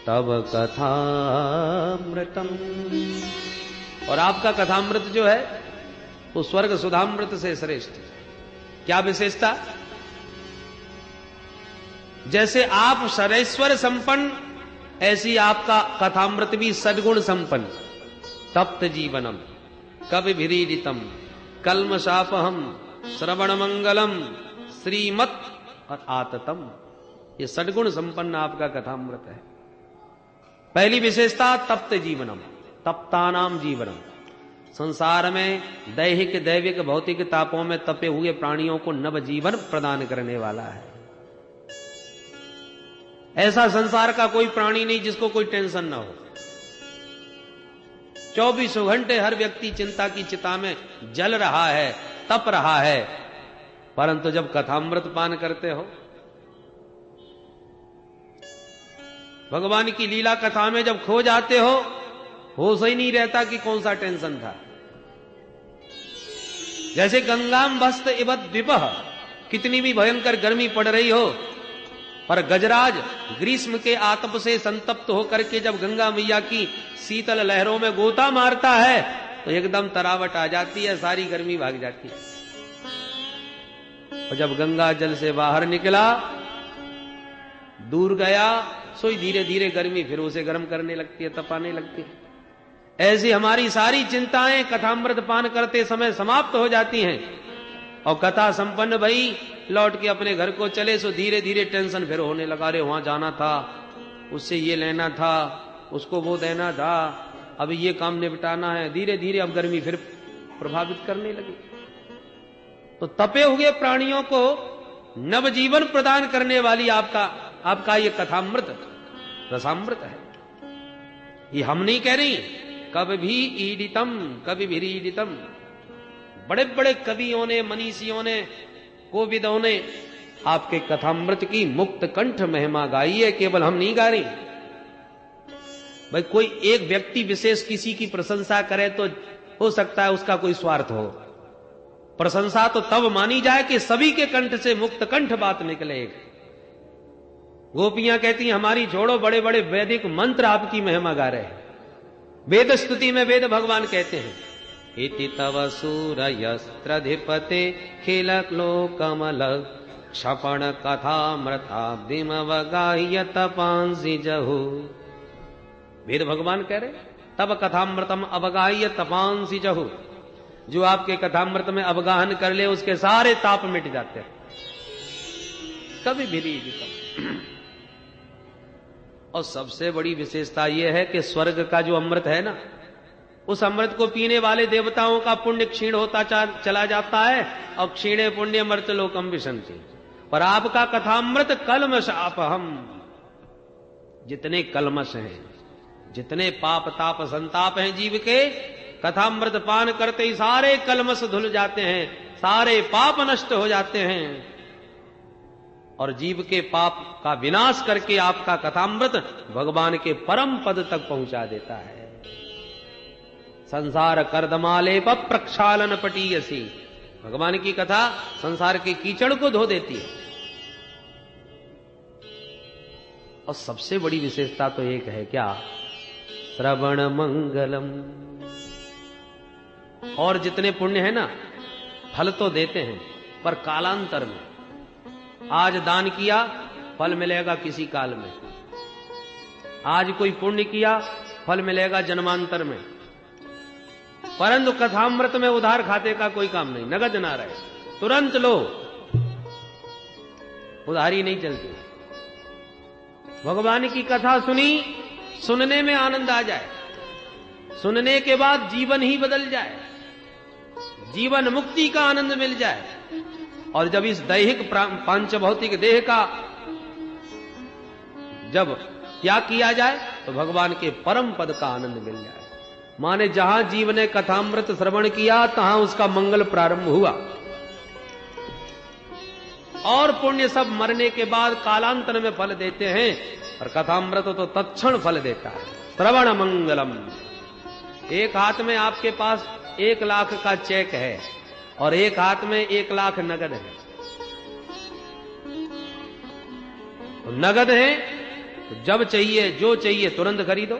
तब कथामृतम। और आपका कथामृत जो है वो स्वर्ग सुधामृत से श्रेष्ठ। क्या विशेषता? जैसे आप सर्वेश्वर संपन्न, ऐसी आपका कथामृत भी सद्गुण संपन्न। तप्त जीवनम कवि विरीडितम कल्मशापहम श्रवण मंगलम श्रीमत और आततम। ये सद्गुण संपन्न आपका कथामृत है। पहली विशेषता तप्त जीवनम, तप्तानाम जीवनम। संसार में दैहिक दैविक भौतिक तापों में तपे हुए प्राणियों को नव जीवन प्रदान करने वाला है। ऐसा संसार का कोई प्राणी नहीं जिसको कोई टेंशन ना हो। 24 घंटे हर व्यक्ति चिंता की चिता में जल रहा है, तप रहा है। परंतु जब कथामृत पान करते हो, भगवान की लीला कथा में जब खो जाते हो, होश ही नहीं रहता कि कौन सा टेंशन था। जैसे गंगाम भस्त इवत विपह, कितनी भी भयंकर गर्मी पड़ रही हो, पर गजराज ग्रीष्म के आतप से संतप्त होकर के जब गंगा मैया की शीतल लहरों में गोता मारता है तो एकदम तरावट आ जाती है, सारी गर्मी भाग जाती है। और जब गंगा जल से बाहर निकला, दूर गया, सो धीरे धीरे गर्मी फिर उसे गर्म करने लगती है, तपाने लगती है। ऐसी हमारी सारी चिंताएं कथामृत पान करते समय समाप्त हो जाती हैं। और कथा संपन्न भई लौट के अपने घर को चले, सो धीरे धीरे टेंशन फिर होने लगा। रे वहां जाना था, उससे ये लेना था, उसको वो देना था, अब ये काम निपटाना है। धीरे धीरे अब गर्मी फिर प्रभावित करने लगी। तो तपे हुए प्राणियों को नवजीवन प्रदान करने वाली आपका ये कथामृत रसामृत है। ये हम नहीं कह रही, कवि भी ईडितम कवि भी ईडितम। बड़े बड़े कवियों ने, मनीषियों ने, कोविदों ने आपके कथामृत की मुक्त कंठ महिमा गाई है। केवल हम नहीं गा रही भाई। कोई एक व्यक्ति विशेष किसी की प्रशंसा करे तो हो सकता है उसका कोई स्वार्थ हो। प्रशंसा तो तब मानी जाए कि सभी के कंठ से मुक्त कंठ बात निकले। गोपियां कहती हैं हमारी छोड़ो, बड़े बड़े वैदिक मंत्र आपकी महिमा गा रहे हैं। वेद स्तुति में वेद भगवान कहते हैं, इति तव सूरयस्त्रधिपते खिललोकमल क्षपण कथामृताब्धिमवगाह्य तपांसि जहु। वेद भगवान कह रहे तब कथामृतम अवगाह्य तपांसि जहु। जो आपके कथामृत में अवगाहन कर ले उसके सारे ताप मिट जाते हैं। कभी भी। और सबसे बड़ी विशेषता यह है कि स्वर्ग का जो अमृत है ना, उस अमृत को पीने वाले देवताओं का पुण्य क्षीण होता चला जाता है। और क्षीणे पुण्य मर्त लोकम विशंति। पर आपका कथामृत कलमश अपहम। जितने कलमश हैं, जितने पाप ताप संताप हैं जीव के, कथामृत पान करते ही सारे कलमश धुल जाते हैं, सारे पाप नष्ट हो जाते हैं। और जीव के पाप का विनाश करके आपका कथामृत भगवान के परम पद तक पहुंचा देता है। संसार कर्दमाले पर प्रक्षालन पटीयसी। भगवान की कथा संसार के कीचड़ को धो देती है। और सबसे बड़ी विशेषता तो एक है, क्या? श्रवण मंगलम। और जितने पुण्य है ना, फल तो देते हैं पर कालांतर में। आज दान किया, फल मिलेगा किसी काल में। आज कोई पुण्य किया, फल मिलेगा जन्मांतर में। परंतु कथामृत में उधार खाते का कोई काम नहीं, नगद ना रहे, तुरंत लो, उधारी नहीं चलती। भगवान की कथा सुनी, सुनने में आनंद आ जाए, सुनने के बाद जीवन ही बदल जाए, जीवन मुक्ति का आनंद मिल जाए। और जब इस दैहिक पांच भौतिक देह का जब त्याग किया जाए तो भगवान के परम पद का आनंद मिल जाए। माने जहां जीव ने कथामृत श्रवण किया तहां उसका मंगल प्रारंभ हुआ। और पुण्य सब मरने के बाद कालांतर में फल देते हैं, और कथामृत तो तत्क्षण फल देता है। श्रवण मंगलम। एक हाथ में आपके पास 1 लाख का चेक है और एक हाथ में 1 लाख नगद है। तो नगद है तो जब चाहिए जो चाहिए तुरंत खरीदो,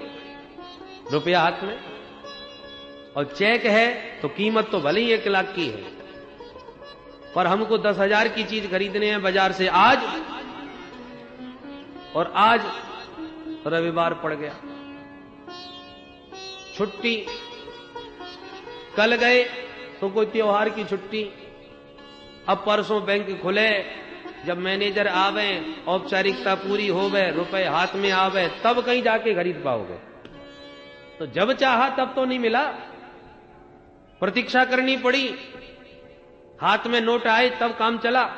रुपया हाथ में। और चेक है तो कीमत तो भले ही 1 लाख की है, पर हमको 10,000 की चीज खरीदने हैं बाजार से आज, और आज रविवार पड़ गया, छुट्टी, कल गए तो कोई त्योहार की छुट्टी, अब परसों बैंक खुले, जब मैनेजर आवे, औपचारिकता पूरी होवे, रुपए हाथ में आवे, तब कहीं जाके खरीद पाओगे। तो जब चाहा तब तो नहीं मिला, प्रतीक्षा करनी पड़ी, हाथ में नोट आए तब काम चला।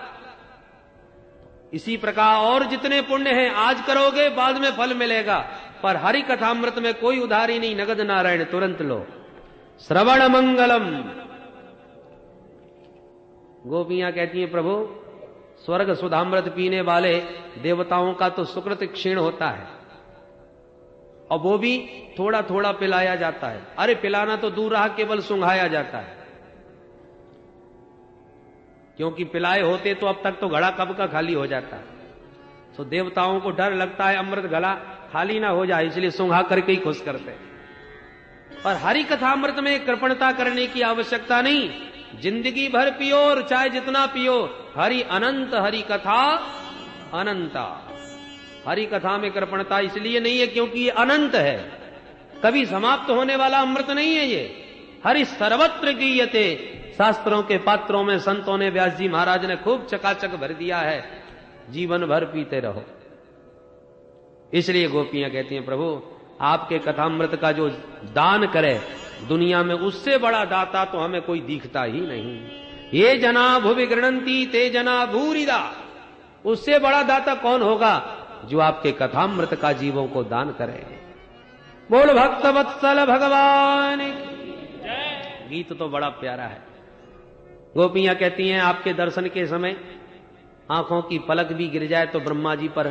इसी प्रकार और जितने पुण्य हैं आज करोगे बाद में फल मिलेगा, पर हरि कथामृत में कोई उधारी नहीं, नगद नारायण तुरंत लो। श्रवण मंगलम। गोपियां कहती हैं प्रभु स्वर्ग सुधामृत पीने वाले देवताओं का तो सुकृत क्षीण होता है, और वो भी थोड़ा थोड़ा पिलाया जाता है। अरे पिलाना तो दूर रहा, केवल सुंघाया जाता है, क्योंकि पिलाए होते तो अब तक तो घड़ा कब का खाली हो जाता है। तो देवताओं को डर लगता है अमृत घड़ा खाली ना हो जाए, इसलिए सुंघा करके ही खुश करते हैं। और हरि कथामृत में कृपणता करने की आवश्यकता नहीं, जिंदगी भर पियो और चाहे जितना पियो, हरि अनंत, हरि कथा अनंता। हरि कथा में कृपणता इसलिए नहीं है क्योंकि ये अनंत है, कभी समाप्त होने वाला अमृत नहीं है ये। हरि सर्वत्र गीयते, शास्त्रों के पात्रों में संतों ने, व्यास जी महाराज ने खूब चकाचक भर दिया है, जीवन भर पीते रहो। इसलिए गोपियां कहती हैं प्रभु आपके कथामृत का जो दान करे दुनिया में, उससे बड़ा दाता तो हमें कोई दिखता ही नहीं। ये जना भुवि गृणंती ते जना भूरिदा, उससे बड़ा दाता कौन होगा जो आपके कथामृत का जीवों को दान करे। बोल भक्त वत्सल भगवान की जय। गीत तो बड़ा प्यारा है। गोपियां कहती हैं आपके दर्शन के समय आंखों की पलक भी गिर जाए तो ब्रह्मा जी पर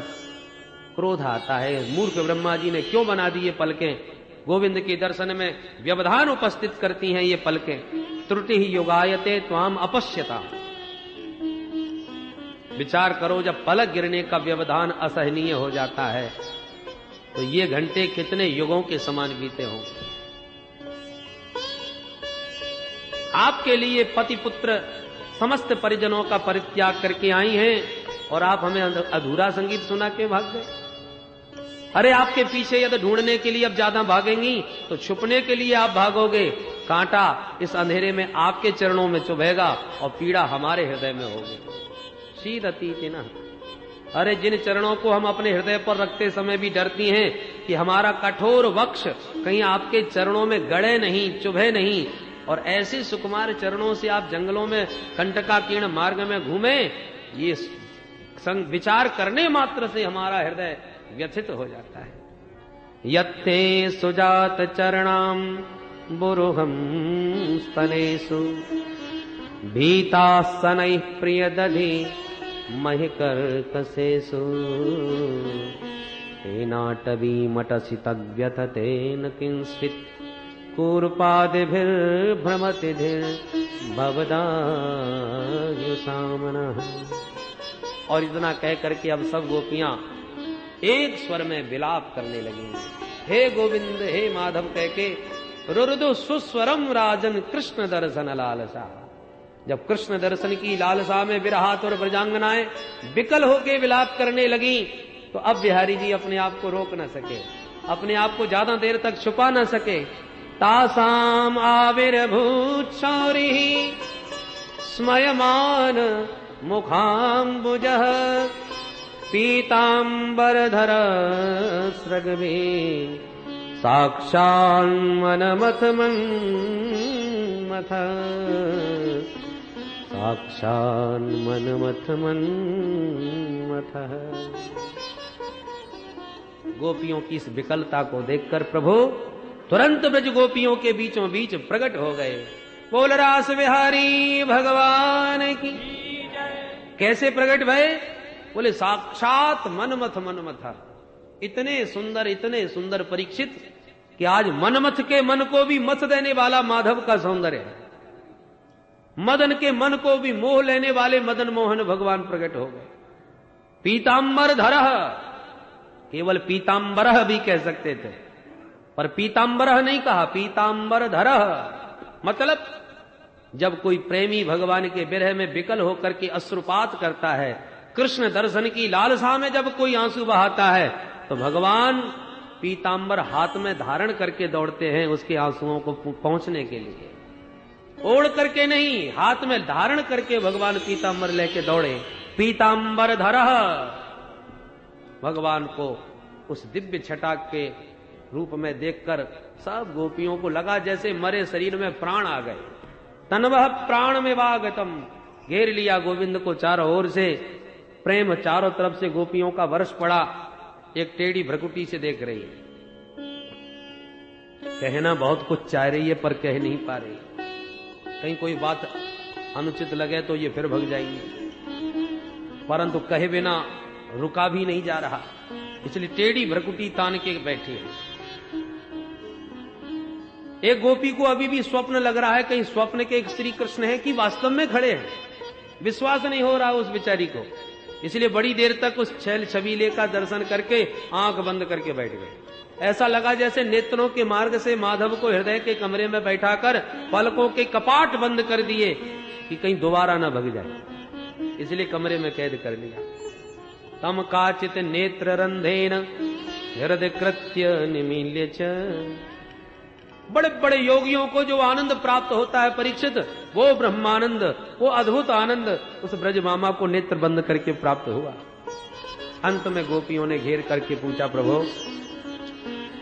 क्रोध आता है। मूर्ख ब्रह्मा जी ने क्यों बना दी ये पलकें? गोविंद के दर्शन में व्यवधान उपस्थित करती हैं ये पलकें। त्रुटि ही योगायते त्वाम अपश्यता। विचार करो, जब पलक गिरने का व्यवधान असहनीय हो जाता है तो ये घंटे कितने युगों के समान बीते होंगे। आपके लिए पति पुत्र समस्त परिजनों का परित्याग करके आई हैं और आप हमें अधूरा संगीत सुना के भाग गए। अरे आपके पीछे यदि ढूंढने के लिए अब ज्यादा भागेंगी तो छुपने के लिए आप भागोगे। कांटा इस अंधेरे में आपके चरणों में चुभेगा और पीड़ा हमारे हृदय में होगी। शीरती न, अरे जिन चरणों को हम अपने हृदय पर रखते समय भी डरती हैं कि हमारा कठोर वक्ष कहीं आपके चरणों में गड़े नहीं, चुभे नहीं, और ऐसे सुकुमार चरणों से आप जंगलों में कंटकाकीर्ण मार्ग में घूमे, ये विचार करने मात्र से हमारा हृदय व्यथित हो जाता है। यत्ते सुजात चरणाम बुरुहम स्तनेषु भीता सनैः प्रिय दधि महिकर्कशेषु तेनाटवी मटसितव्यथतेन किंचित् कूर्पादिभिर्भ्रमतिभिर्भवदायुषामनः। और इतना कह करके अब सब गोपियां एक स्वर में विलाप करने लगी। हे गोविंद, हे माधव कह के रुरुदु सुस्वरम राजन कृष्ण दर्शन लालसा। जब कृष्ण दर्शन की लालसा में विरहात और ब्रजांगनाएं विकल होके विलाप करने लगी तो अब बिहारी जी अपने आप को रोक न सके, अपने आप को ज्यादा देर तक छुपा न सके। तासाम आविर्भूत शौरिः स्मयमान मुखाम्बुजः पीताम्बरधर स्रग्भि साक्षान्मनमथ मन्मथ साक्षान्मनमथ मन्मथ। गोपियों की इस विकलता को देखकर प्रभु तुरंत ब्रज गोपियों के बीचों बीच प्रकट हो गए। बोल रास बिहारी भगवान की। कैसे प्रकट भय? बोले साक्षात मनमथ मनमथ। इतने सुंदर परीक्षित कि आज मनमथ के मन को भी मथ देने वाला माधव का सौंदर्य है। मदन के मन को भी मोह लेने वाले मदन मोहन भगवान प्रकट हो गए। पीताम्बर धरह, केवल पीतांबरः भी कह सकते थे, पर पीतांबरः नहीं कहा, पीतांबरधरः। मतलब जब कोई प्रेमी भगवान के विरह में विकल होकर के अश्रुपात करता है, कृष्ण दर्शन की लालसा में जब कोई आंसू बहाता है, तो भगवान पीतांबर हाथ में धारण करके दौड़ते हैं उसके आंसुओं को पहुंचने के लिए। ओढ़ करके नहीं, हाथ में धारण करके भगवान पीतांबर लेके दौड़े। पीतांबर धरः, भगवान को उस दिव्य छटाक के रूप में देखकर सब गोपियों को लगा जैसे मरे शरीर में प्राण आ गए। तन्वः प्राण में वागतम, घेर लिया गोविंद को चारों ओर से, प्रेम चारों तरफ से गोपियों का वर्ष पड़ा। एक टेढ़ी भ्रकुटी से देख रही है, कहना बहुत कुछ चाह रही है पर कह नहीं पा रही, कहीं कोई बात अनुचित लगे तो ये फिर भग जाएंगे, परंतु कहे बिना रुका भी नहीं जा रहा, इसलिए टेढ़ी भ्रकुटी तान के बैठी है। एक गोपी को अभी भी स्वप्न लग रहा है, कहीं स्वप्न के एक श्री कृष्ण है कि वास्तव में खड़े हैं, विश्वास नहीं हो रहा उस बेचारी को, इसलिए बड़ी देर तक उस छैल छबीले का दर्शन करके आंख बंद करके बैठ गए। ऐसा लगा जैसे नेत्रों के मार्ग से माधव को हृदय के कमरे में बैठाकर पलकों के कपाट बंद कर दिए कि कहीं दोबारा ना भग जाए, इसलिए कमरे में कैद कर लिया। तम काचित नेत्र रंधेन हृदय कृत्य निमील्य च, बड़े बड़े योगियों को जो आनंद प्राप्त होता है परीक्षित, वो ब्रह्मानंद, वो अद्भुत आनंद उस ब्रज मामा को नेत्र बंद करके प्राप्त हुआ। अंत में गोपियों ने घेर करके पूछा, प्रभु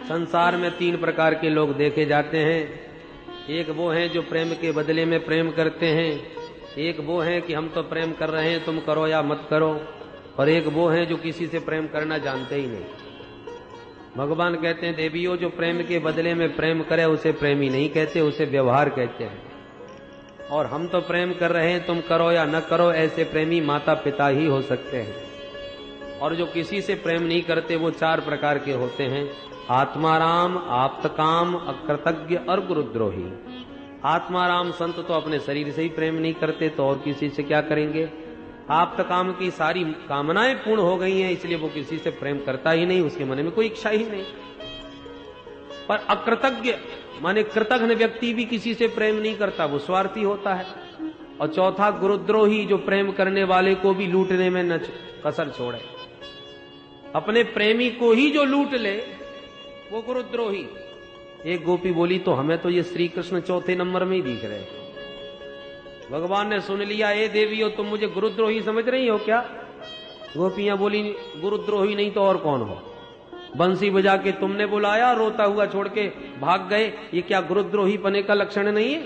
संसार में 3 प्रकार के लोग देखे जाते हैं, एक वो हैं जो प्रेम के बदले में प्रेम करते हैं, एक वो हैं कि हम तो प्रेम कर रहे हैं तुम करो या मत करो, और एक वो हैं जो किसी से प्रेम करना जानते ही नहीं। भगवान कहते हैं, देवियों जो प्रेम के बदले में प्रेम करे उसे प्रेमी नहीं कहते, उसे व्यवहार कहते हैं, और हम तो प्रेम कर रहे हैं तुम करो या न करो, ऐसे प्रेमी माता पिता ही हो सकते हैं। और जो किसी से प्रेम नहीं करते वो 4 प्रकार के होते हैं, आत्माराम, आप्तकाम, अकृतज्ञ और गुरुद्रोही। आत्माराम संत तो अपने शरीर से ही प्रेम नहीं करते तो और किसी से क्या करेंगे। आप्तकाम की सारी कामनाएं पूर्ण हो गई हैं, इसलिए वो किसी से प्रेम करता ही नहीं, उसके मन में कोई इच्छा ही नहीं। पर अकृतज्ञ माने कृतघ्न व्यक्ति भी किसी से प्रेम नहीं करता, वो स्वार्थी होता है। और चौथा गुरुद्रोही, जो प्रेम करने वाले को भी लूटने में न कसर छोड़े, अपने प्रेमी को ही जो लूट ले वो गुरुद्रोही। एक गोपी बोली, तो हमें तो ये श्री कृष्ण 4थे नंबर में ही दिख रहे हैं। भगवान ने सुन लिया, ए देवियों तुम मुझे गुरुद्रोही समझ रही हो क्या? गोपियां बोली, गुरुद्रोही नहीं तो और कौन हो? बंसी बजा के तुमने बुलाया, रोता हुआ छोड़ के भाग गए, ये क्या गुरुद्रोही पने का लक्षण नहीं है?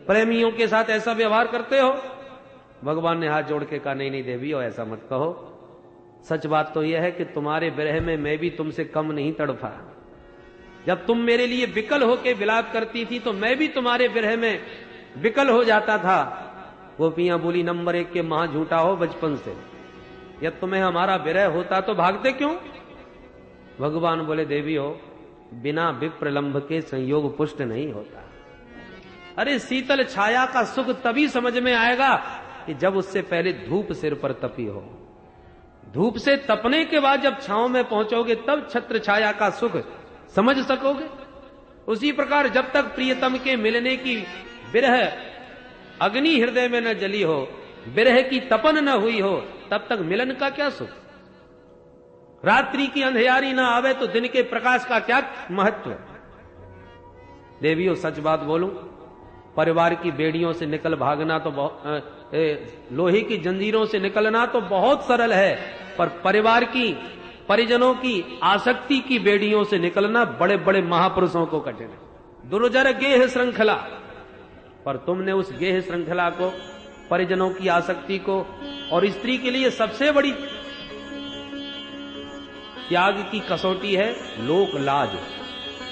प्रेमियों के साथ ऐसा व्यवहार करते हो? भगवान ने हाथ जोड़ के कहा, नहीं नहीं देवियों ऐसा मत कहो, सच बात तो यह है कि तुम्हारे विरह में मैं भी तुमसे कम नहीं तड़फा। जब तुम मेरे लिए विकल होके विलाप करती थी तो मैं भी तुम्हारे विरह में विकल हो जाता था। गोपियां बोली, नंबर 1 के महा झूठा हो बचपन से, यदि तुम्हें हमारा विरह होता तो भागते क्यों? भगवान बोले, देवी हो बिना विप्रलंभ के संयोग पुष्ट नहीं होता। अरे शीतल छाया का सुख तभी समझ में आएगा कि जब उससे पहले धूप सिर पर तपी हो। धूप से तपने के बाद जब छांव में पहुंचोगे तब छत्र छाया का सुख समझ सकोगे। उसी प्रकार जब तक प्रियतम के मिलने की विरह अग्नि हृदय में न जली हो, विरह की तपन न हुई हो, तब तक मिलन का क्या सुख। रात्रि की अंधियारी ना आवे तो दिन के प्रकाश का क्या महत्व। देवियों सच बात बोलूं, परिवार की बेड़ियों से निकल भागना तो लोहे की जंजीरों से निकलना तो बहुत सरल है, पर परिवार की परिजनों की आसक्ति की बेड़ियों से निकलना बड़े बड़े महापुरुषों को कठिन है। दुर्जर गेह श्रृंखला, पर तुमने उस गेह श्रृंखला को, परिजनों की आसक्ति को, और स्त्री के लिए सबसे बड़ी त्याग की कसौटी है लोक लाज,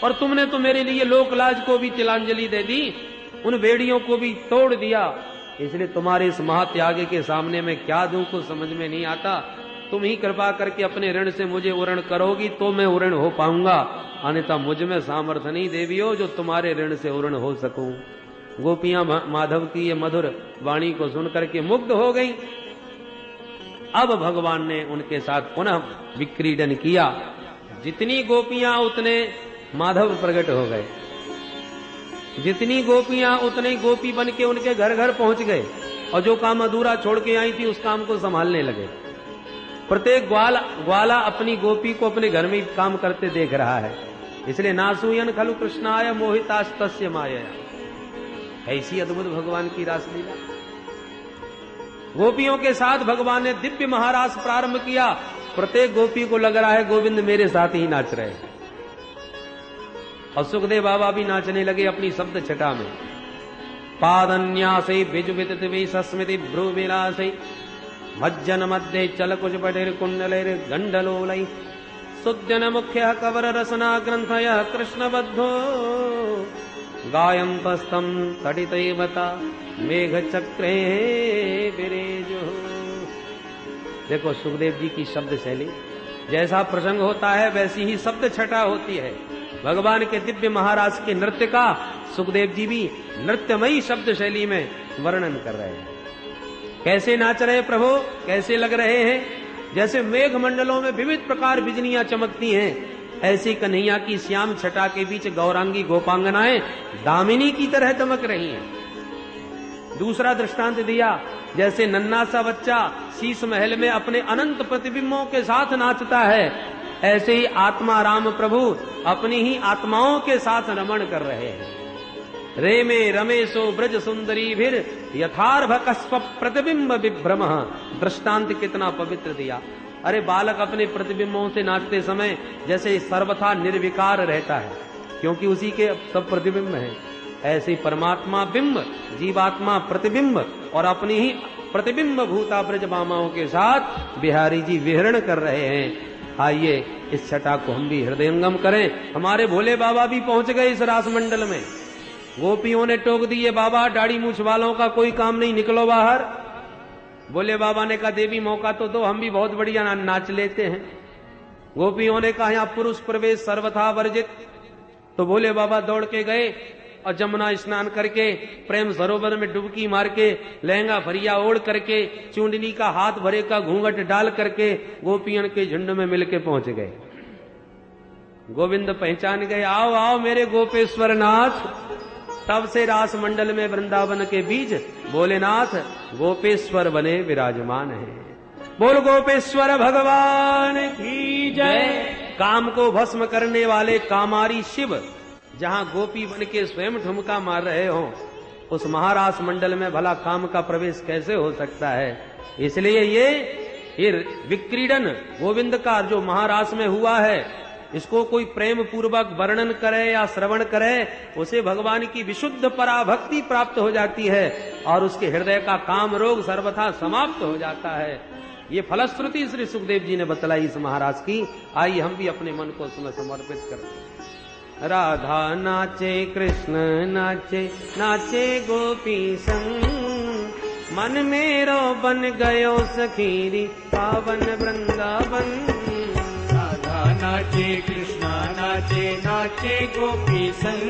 और तुमने तो मेरे लिए लोक लाज को भी तिलांजलि दे दी, उन बेड़ियों को भी तोड़ दिया। इसलिए तुम्हारे इस महात्याग के सामने मैं क्या दूं कुछ समझ में नहीं आता। तुम ही कृपा करके अपने ऋण से मुझे उरण करोगी तो मैं उरण हो पाऊंगा, अन्यथा मुझ में सामर्थ्य नहीं देवियों जो तुम्हारे ऋण से उरण हो सकूं। गोपियां माधव की ये मधुर वाणी को सुनकर के मुग्ध हो गईं। अब भगवान ने उनके साथ पुनः विक्रीडन किया। जितनी गोपियां उतने माधव प्रकट हो गए, जितनी गोपियां उतने गोपी बन के उनके घर घर पहुंच गए, और जो काम अधूरा छोड़ के आई थी उस काम को संभालने लगे। प्रत्येक ग्वाला अपनी गोपी को अपने घर में काम करते देख रहा है। इसलिए नासूयन खलु कृष्णाय मोहितास्तस्य माया। ऐसी अद्भुत भगवान की रासलीला। गोपियों के साथ भगवान ने दिव्य महारास प्रारंभ किया। प्रत्येक गोपी को लग रहा है गोविंद मेरे साथ ही नाच रहे हैं। और सुखदेव बाबा भी नाचने लगे अपनी शब्द छटा में। पादन्यासै बिजुवितवि सस्मिति भ्रुविलासै मज्जन मध्ये चल कुछ पटेर कुंडलेर गंडलोलै सुद्यन मुख्य कवर रसना ग्रंथय कृष्णबद्धो गायन्तस्तं तडितैवता मेघ चक्रे विरेजो। देखो सुखदेव जी की शब्द शैली, जैसा प्रसंग होता है वैसी ही शब्द छटा होती है। भगवान के दिव्य महाराज के नृत्य का सुखदेव जी भी नृत्यमयी शब्द शैली में वर्णन कर रहे हैं। कैसे नाच रहे प्रभु, कैसे लग रहे हैं? जैसे मेघ मंडलों में विविध प्रकार बिजलियां चमकती हैं, ऐसी कन्हैया की श्याम छटा के बीच गौरांगी गोपांगनाएं दामिनी की तरह चमक रही हैं। दूसरा दृष्टांत दिया, जैसे नन्हा सा बच्चा शीश महल में अपने अनंत प्रतिबिंबों के साथ नाचता है, ऐसे ही आत्मा राम प्रभु अपनी ही आत्माओं के साथ रमण कर रहे हैं। रे में रमेशो ब्रज सुंदरी भीर यथार्भ कस्प प्रतिबिंब विभ्रम। दृष्टांत कितना पवित्र दिया। अरे बालक अपने प्रतिबिंबों से नाचते समय जैसे सर्वथा निर्विकार रहता है, क्योंकि उसी के सब प्रतिबिंब हैं। ऐसे परमात्मा बिंब, जीवात्मा प्रतिबिंब, और अपनी ही प्रतिबिंब भूता ब्रज मामाओं के साथ बिहारी जी विहरण कर रहे हैं। आइए इस छटा को हम भी हृदयंगम करें। हमारे भोले बाबा भी पहुंच गए इस रास मंडल में। गोपियों ने टोक दिए, बाबा दाढ़ी मूछ वालों का कोई काम नहीं, निकलो बाहर। भोले बाबा ने कहा देवी मौका तो दो, हम भी बहुत बढ़िया नाच लेते हैं। गोपियों ने कहा यहाँ पुरुष प्रवेश सर्वथा वर्जित। तो भोले बाबा दौड़ के गए और जमुना स्नान करके प्रेम सरोवर में डुबकी मार के लहंगा फरिया ओढ़ करके चूंडनी का हाथ भरे का घूंघट डाल करके गोपियन के झुंड में मिलके पहुंच गए। गोविंद पहचान गए, आओ आओ मेरे गोपेश्वर नाथ। तब से रास मंडल में वृंदावन के बीच भोलेनाथ गोपेश्वर बने विराजमान हैं। बोल गोपेश्वर भगवान की जय। काम को भस्म करने वाले कामारी शिव जहां गोपी बन के स्वयं ठुमका मार रहे हो, उस महारास मंडल में भला काम का प्रवेश कैसे हो सकता है? इसलिए ये विक्रीडन गोविंद का जो महारास में हुआ है, इसको कोई प्रेम पूर्वक वर्णन करे या श्रवण करे, उसे भगवान की विशुद्ध पराभक्ति प्राप्त हो जाती है और उसके हृदय का काम रोग सर्वथा समाप्त हो जाता है। ये फलश्रुति श्री सुखदेव जी ने बतलाई इस महाराज की। आइए हम भी अपने मन को उसमें समर्पित करें। राधा नाचे कृष्ण नाचे, नाचे गोपी संग, मन मेरो बन गयो सखीरी पावन वृंदावन। राधा नाचे कृष्ण नाचे, नाचे गोपी संग,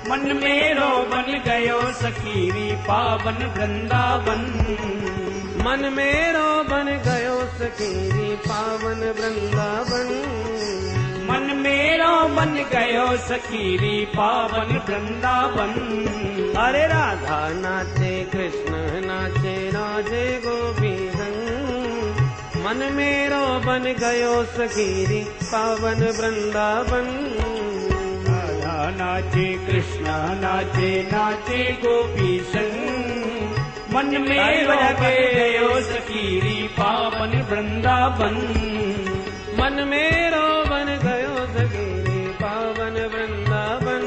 मन मेरो बन गयो सखीरी पावन वृंदावन। मन मेरो बन गयो सखीरी पावन वृंदावन। मन मेरो बन गयो सखीरी पावन वृंदावन। अरे राधा नाचे कृष्ण नाचे, नाचे गोपी संग, मन मेरो बन गयो सखीरी पावन वृंदावन। राधा नाचे कृष्ण नाचे, नाचे गोपी संग, मन मेरो बन गयो सखीरी पावन वृंदावन। मन मेरो बन गयो सखीरी पावन वृंदावन।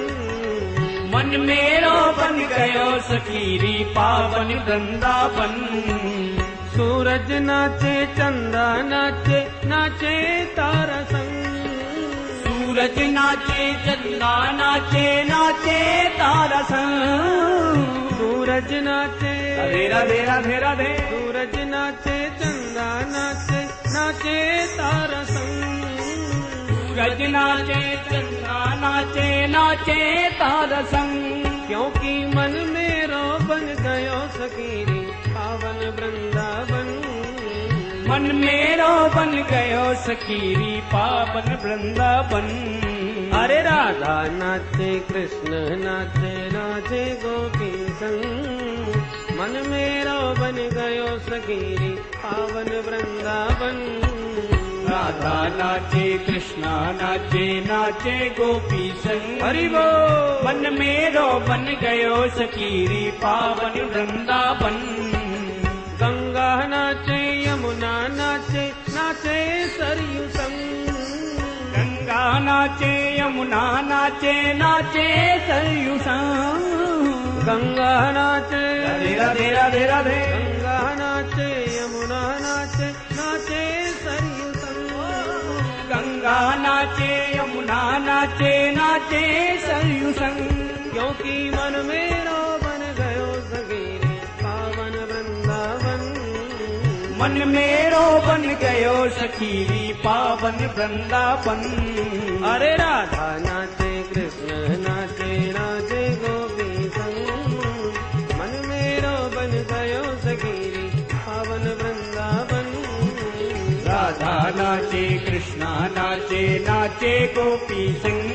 मन मेरो बन गयो सखीरी पावन वृंदावन। सूरज नाचे चंदा नाचे, नाचे तारा संग। सूरज नाचे चंदा नाचे, नाचे तारा संग। सूरज नाचे राधे राधे राधे राधे। सूरज नाचे चंदा नाचे, नाचे तारा संग। सूरज नाचे चंदा नाचे, नाचे तारा संग। क्योंकि मन मेरो बन गयो सखीरी पावन वृंदावन। मन मेरो बन गयो सखीरी पावन वृंदावन। अरे राधा नाचे कृष्ण नाचे नाचे गोपी संग, मन मेरो बन गयो सखीरी पावन वृंदावन। राधा नाचे कृष्णा नाचे नाचे गोपी संग, हरि बोल। मन मेरो बन गयो सखीरी पावन वृंदावन। गंगा नाचे यमुना नाचे नाचे सरयू संग, गंगा नाचे यमुना नाचे नाचे सरयू संग। गंगा नाचे राधे राधे राधे राधे। गंगा नाचे यमुना नाचे नाचे सरयू संग, गंगा नाचे यमुना नाचे नाचे सरयू संग। क्योंकि मन मेरो बन गयो सखीरी पावन वृंदावन। मन मेरो बन गयो सखीरी पावन वृंदावन। अरे राधा नाचे कृष्ण नाचे नाचे गोपी संग, मन मेरो बन गयो सखीरी पावन वृंदावन। राधा नाचे कृष्णा नाचे नाचे गोपी संग,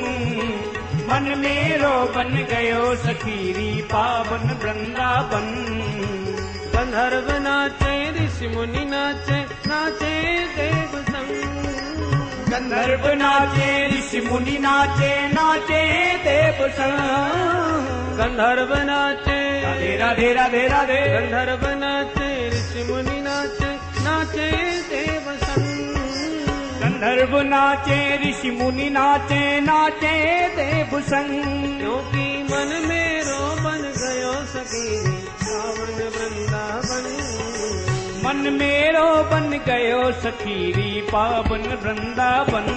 मन मेरो बन गयो सखीरी पावन वृंदावन। गंधर्व नाचे ऋषि मुनि नाचे नाचे देव संग, गंधर्व नाचे ऋषि मुनि नाचे नाचे देव संग। गंधर्व नाचे राधे राधे राधे राधे। गंधर्व नाचे ऋषि मुनि नाचे नाचे देव संग, गंधर्व नाचे ऋषि मुनि नाचे नाचे देव संग। क्योंकि मन मेरो बन गयो सखीरी पावन वृंदावन। मन मेरो बन गयो सखीरी पावन वृंदावन।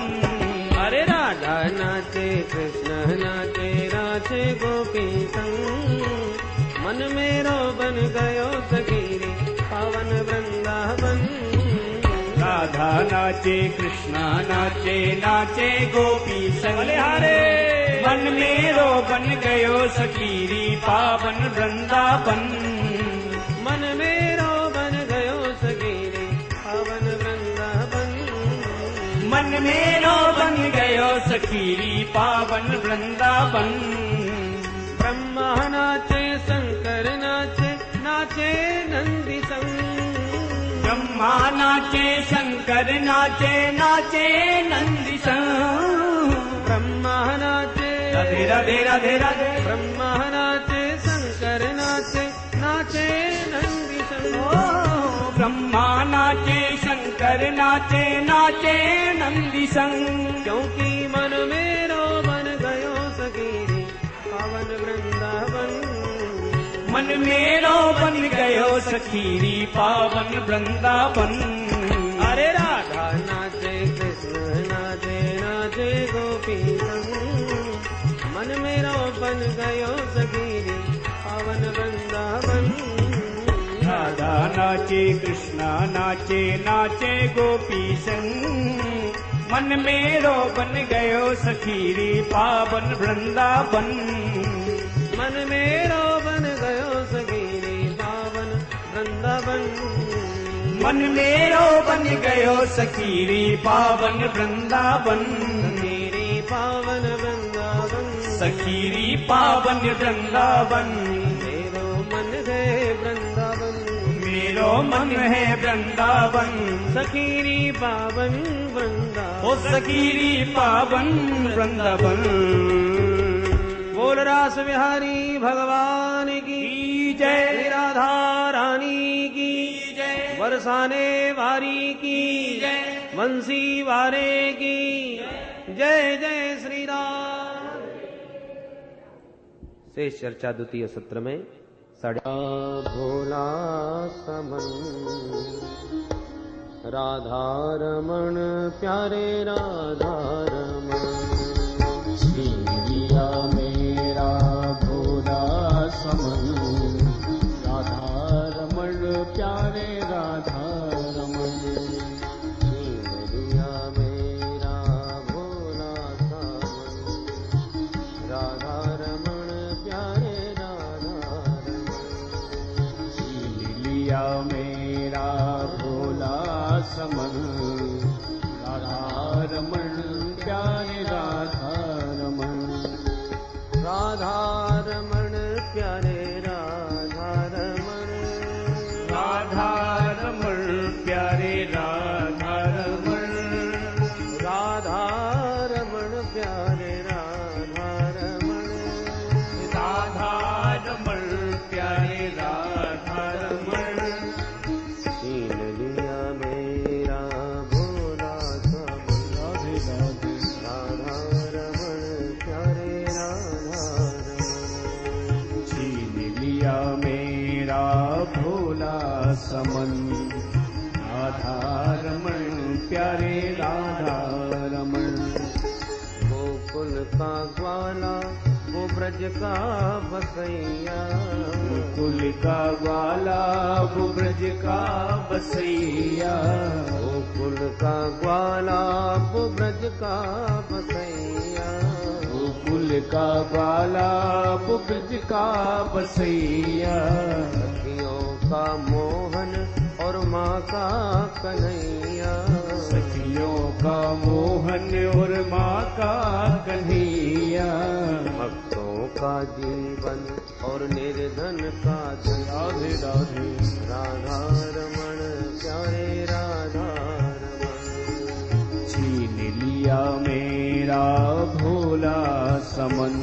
अरे राधा नाचे कृष्ण नाचे नाचे गोपी संग, मन मेरो बन गयो सखीरी पावन वृंदावन। राधा नाचे कृष्णा नाचे नाचे गोपी संग, मन मेरो बन गयो सखीरी पावन वृंदावन। मन मेरो बन गयो सखीरी पावन वृंदावन। मन मेरो बन गयो सखीरी पावन वृंदावन। ब्रह्मा नाचे शंकर नाचे नाचे नंदी संग, ब्रह्मा नाचे शंकर नाचे नाचे नंदी संग। ब्रह्मा नाचे राधे राधे राधे राधे। ब्रह्मा नाचे शंकर नाचे नाचे नंदी संग, ब्रह्मा नाचे शंकर नाचे नाचे नंदी संग। क्योंकि मन मेरो बन गयो सखीरी पावन वृंदावन। मन मेरो बन गयो सखीरी पावन वृंदावन। अरे राधा नाचे कृष्ण नाचे नाचे गोपी संग, मन मेरो बन गयो सखीरी पावन वृंदावन। राधा नाचे कृष्णा नाचे नाचे गोपी संग, मन मेरो बन गयो सखीरी पावन वृंदावन। मन मेरो बन गयो सखीरी पावन वृंदावन। मन मेरो बन गयो सखीरी पावन वृंदावन। सखीरी पावन वृंदावन। सखीरी पावन वृंदावन। मेरो मन है वृंदावन। मेरो मन है वृंदावन। सखीरी पावन वृंदावन। ओ सखीरी पावन वृंदावन। बोल रास बिहारी भगवान की जय। राधा रानी की जय। बरसाने वारी की जय। बंसी वारे की जय जय श्री राम। शेष चर्चा द्वितीय सत्र में साढ़े भोला समन राधा रमण प्यारे राधा रमण। श्रीरिया मेरा भोला समन राधा रमण प्यारे राधा रमण। श्रीरिया मेरा भोला समन राधा रमण प्यारे राधा रमण। श्रीलिया मेरा भोला समन राधा रमण प्यारे राधा रमण। गोकुल का ग्वाला वो ब्रज का बसैया, गोकुल का ग्वाला वो ब्रज का बसैया, गोकुल का ग्वाला वो ब्रज का बसैया, गोकुल का ग्वाला वो ब्रज का बसैया। सखियों का मोहन और माँ का कन्हैया, सखियों का मोहन और माँ का कन्हैया। भक्तों का जीवन और निर्धन का धन, राधे राधे राधा रमण प्यारे राधा रमण। छीन लिया मेरा भोला समन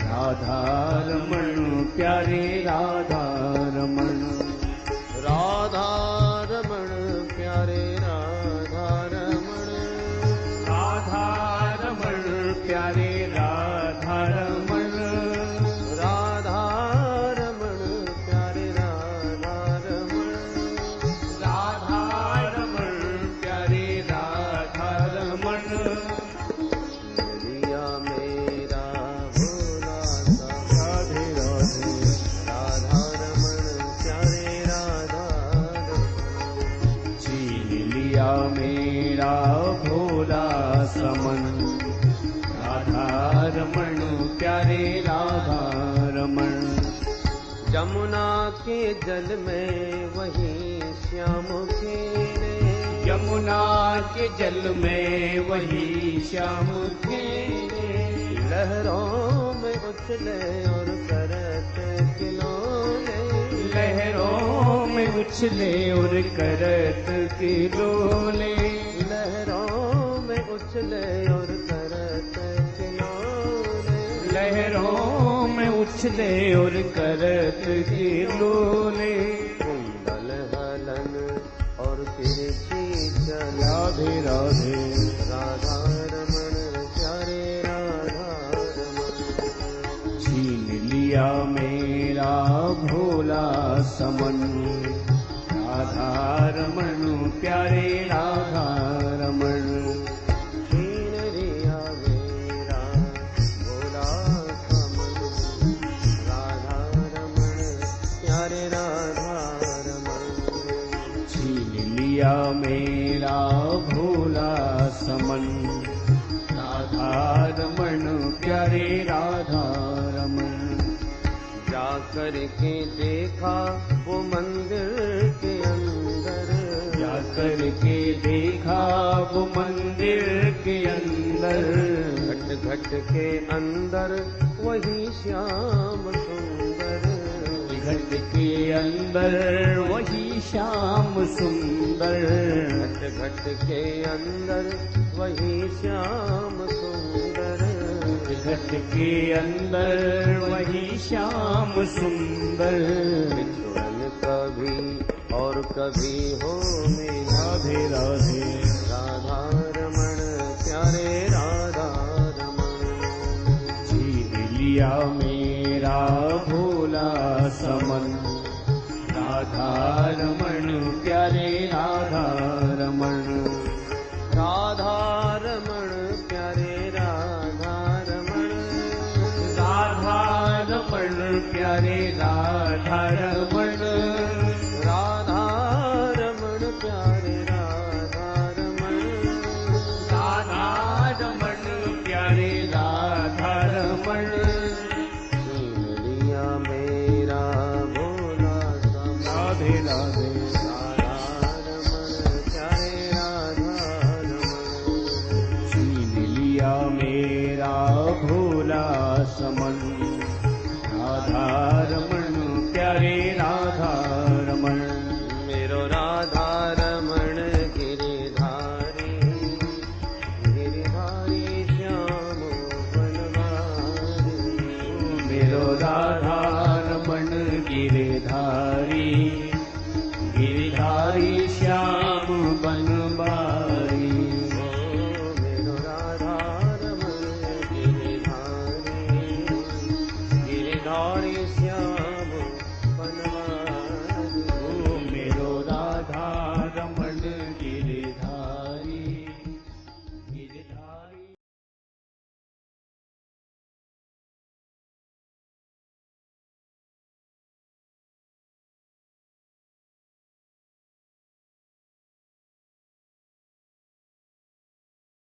राधा रमण प्यारे राधा रमण। राधा रमण प्यारे राधा रमण, राधा रमण प्यारे राधा रमण, राधा रमण प्यारे राधा रमण, राधा रमण प्यारे राधा रमण। लिया मेरा भोला सा, राधे राधे राधा रमण प्यारे राधा रमण। छीन लिया मेरा भोला समन राधा रमण प्यारे राधा रमण। जमुना के जल में वही श्याम खेले, यमुना के जल में वही श्याम खेले, लहरों में उछले और करत खिलौने, लहरों में उछले और करत खिलौने, लहरों में उछले और करत खिलौने, लहरों में उछले और करत खिलौने। कुंडल हलन और तिरछी चल, राधे राधे राधा रमण प्यारे राधा रमण। छीन लिया मेरा भोला समन राधा रमण प्यारे राधा रमण। छीन लिया मेरा भोला समन राधा रमण प्यारे राधा रमण। छीन लिया मेरा भोला समन राधा रमण प्यारे राधा रमण। जाकर के देखा वो मंदिर के अंदर, जाकर के देखा वो मंदिर के अंदर, घट घट के अंदर वही श्याम सुंदर, घट के अंदर वही श्याम सुंदर, घट घट के अंदर वही श्याम सुंदर, घट के अंदर वही श्याम सुंदर। बिछुड़न कभी और कभी हो मेरा, राधे राधे राधा रमण प्यारे राधा रमण। छीन लिया मेरा भोला समन राधा रमण प्यारे राधा रमण। राधा रमण प्यारे राधा रमण, राधा रमण प्यारे राधा रमण, राधा रमण प्यारे राधा रमण, राधा रमण प्यारे राधा रमण। छीन लिया मेरा भोला समन, राधे राधे राधा रमण प्यारे राधा रमण। छीन लिया मेरा भोला समन